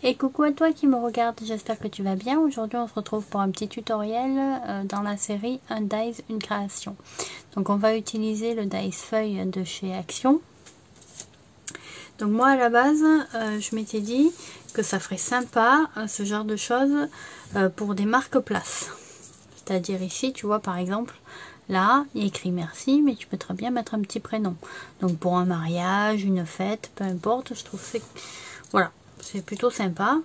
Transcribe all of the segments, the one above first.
Et coucou à toi qui me regarde, j'espère que tu vas bien. Aujourd'hui on se retrouve pour un petit tutoriel dans la série Un Dies, une création. Donc on va utiliser le dies feuille de chez Action. Donc moi à la base je m'étais dit que ça ferait sympa ce genre de choses pour des marque-places. C'est-à-dire ici tu vois par exemple, là il y a écrit merci mais tu peux très bien mettre un petit prénom. Donc pour un mariage, une fête, peu importe, je trouve que c'est... Voilà. C'est plutôt sympa.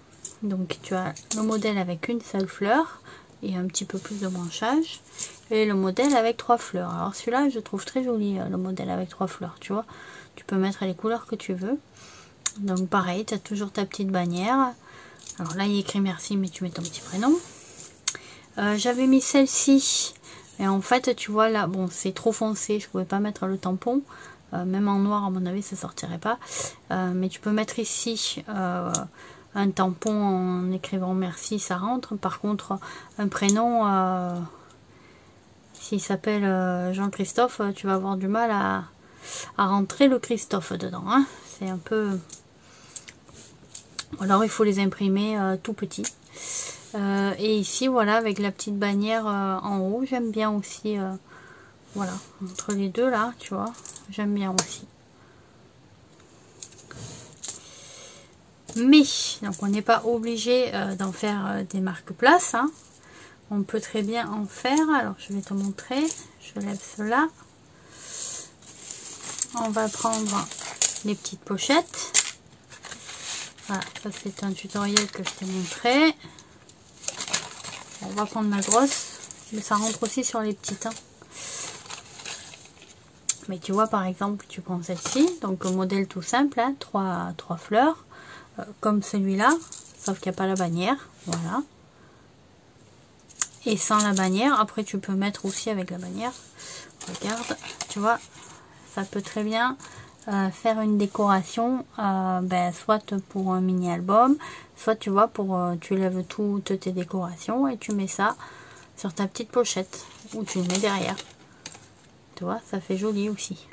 Donc tu as le modèle avec une seule fleur et un petit peu plus de branchage, et le modèle avec 3 fleurs. Alors celui-là je trouve très joli, le modèle avec 3 fleurs, tu vois. Tu peux mettre les couleurs que tu veux. Donc pareil, tu as toujours ta petite bannière. Alors là il est écrit merci mais tu mets ton petit prénom. J'avais mis celle-ci et en fait tu vois là, bon c'est trop foncé, je pouvais pas mettre le tampon. Même en noir à mon avis ça sortirait pas, mais tu peux mettre ici un tampon en écrivant merci, ça rentre. Par contre un prénom, s'il s'appelle Jean-Christophe, tu vas avoir du mal à rentrer le Christophe dedans, hein. C'est un peu... Alors il faut les imprimer tout petit. Et ici voilà avec la petite bannière en haut, j'aime bien aussi, voilà, entre les deux là, tu vois, j'aime bien aussi. Mais, donc on n'est pas obligé d'en faire des marque-places, hein. On peut très bien en faire. Alors je vais te montrer, je lève cela. On va prendre les petites pochettes. Voilà, ça c'est un tutoriel que je t'ai montré. On va prendre ma grosse, mais ça rentre aussi sur les petites, hein. Mais tu vois par exemple, tu prends celle-ci, donc un modèle tout simple, hein, 3 fleurs, comme celui-là, sauf qu'il n'y a pas la bannière, voilà. Et sans la bannière, après tu peux mettre aussi avec la bannière, regarde, tu vois, ça peut très bien faire une décoration, soit pour un mini album, soit tu vois, pour tu lèves toutes tes décorations et tu mets ça sur ta petite pochette, ou tu le mets derrière. Tu vois, ça fait joli aussi.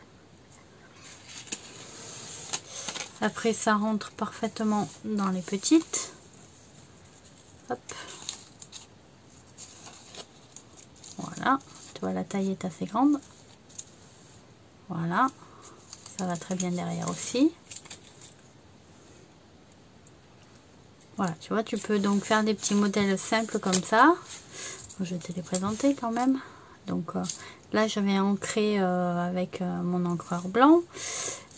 Après, ça rentre parfaitement dans les petites. Hop. Voilà. Tu vois, la taille est assez grande. Voilà. Ça va très bien derrière aussi. Voilà, tu vois, tu peux donc faire des petits modèles simples comme ça. Je vais te les présenter quand même. Donc là j'avais ancré avec mon encreur blanc.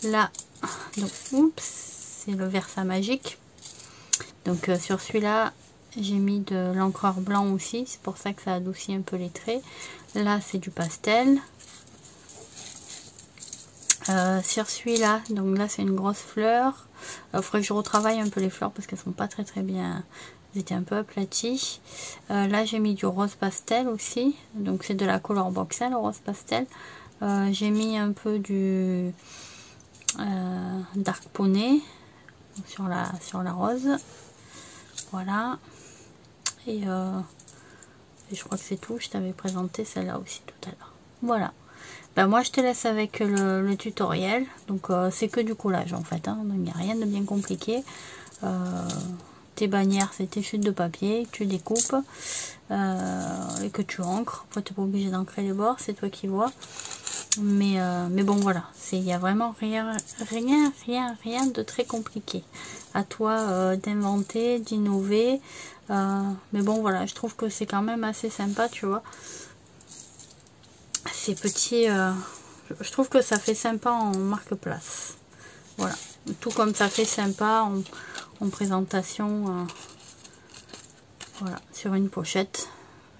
Là, donc oups, c'est le Versa Magique. Donc sur celui-là j'ai mis de l'encreur blanc aussi, c'est pour ça que ça adoucit un peu les traits. Là c'est du pastel. Sur celui-là, donc là c'est une grosse fleur. Il faudrait que je retravaille un peu les fleurs parce qu'elles sont pas très bien. Elles étaient un peu aplaties. Là j'ai mis du rose pastel aussi, donc c'est de la Color Box, hein, le rose pastel. J'ai mis un peu du Dark Poney sur la rose, voilà. Et je crois que c'est tout. Je t'avais présenté celle-là aussi tout à l'heure. Voilà. Ben moi je te laisse avec le tutoriel. Donc c'est que du collage en fait, hein. Donc il n'y a rien de bien compliqué. Tes bannières, c'est tes chutes de papier, tu découpes et que tu encres. Après tu n'es pas obligé d'ancrer les bords, c'est toi qui vois. Mais bon voilà, il n'y a vraiment rien de très compliqué. À toi d'inventer, d'innover. Mais bon voilà, je trouve que c'est quand même assez sympa, tu vois. Ces petits, je trouve que ça fait sympa en marque-place. Voilà, tout comme ça fait sympa en présentation, voilà, sur une pochette.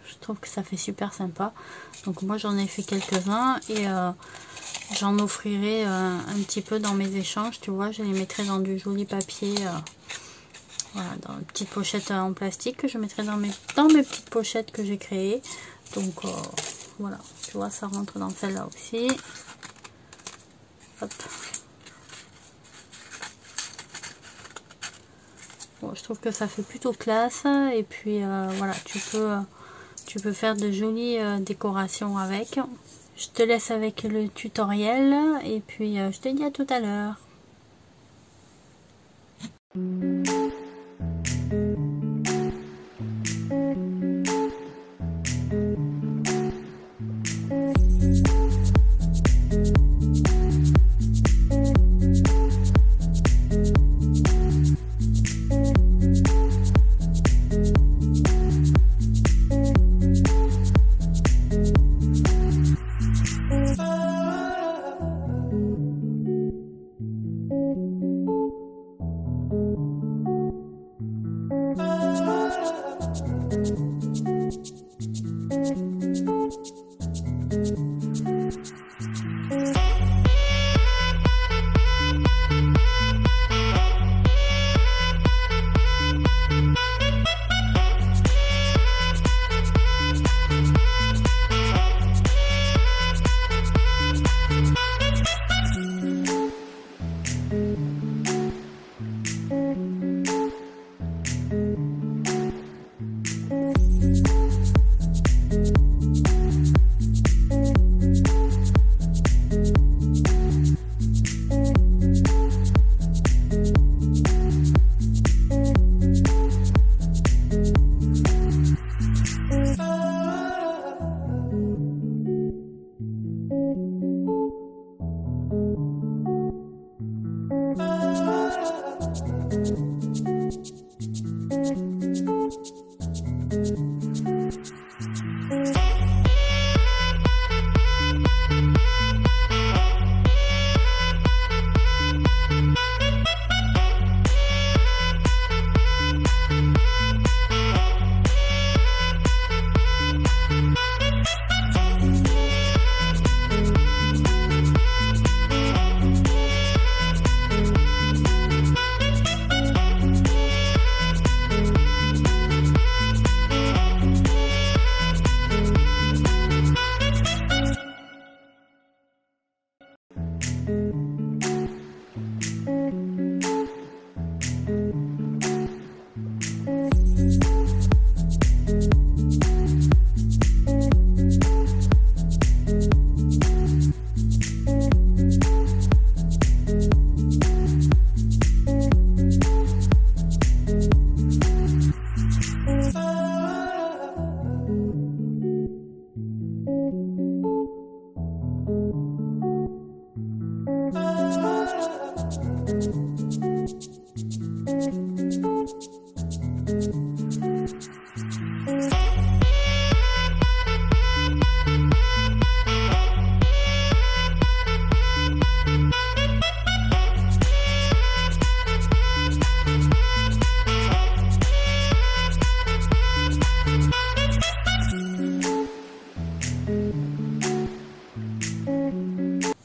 Je trouve que ça fait super sympa. Donc moi j'en ai fait quelques-uns et j'en offrirai un petit peu dans mes échanges, tu vois. Je les mettrai dans du joli papier, voilà, dans une petite pochette en plastique que je mettrai dans mes petites pochettes que j'ai créées. Donc voilà, tu vois, ça rentre dans celle-là aussi. Hop. Bon, je trouve que ça fait plutôt classe. Et puis voilà, tu peux faire de jolies décorations avec. Je te laisse avec le tutoriel. Et puis je te dis à tout à l'heure.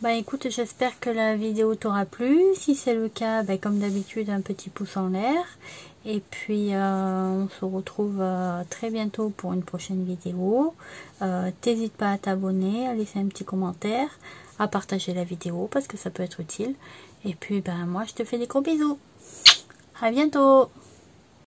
Bah écoute, j'espère que la vidéo t'aura plu. Si c'est le cas, bah, comme d'habitude, un petit pouce en l'air. Et puis, on se retrouve très bientôt pour une prochaine vidéo. T'hésites pas à t'abonner, à laisser un petit commentaire, à partager la vidéo parce que ça peut être utile. Et puis, ben moi, je te fais des gros bisous. À bientôt!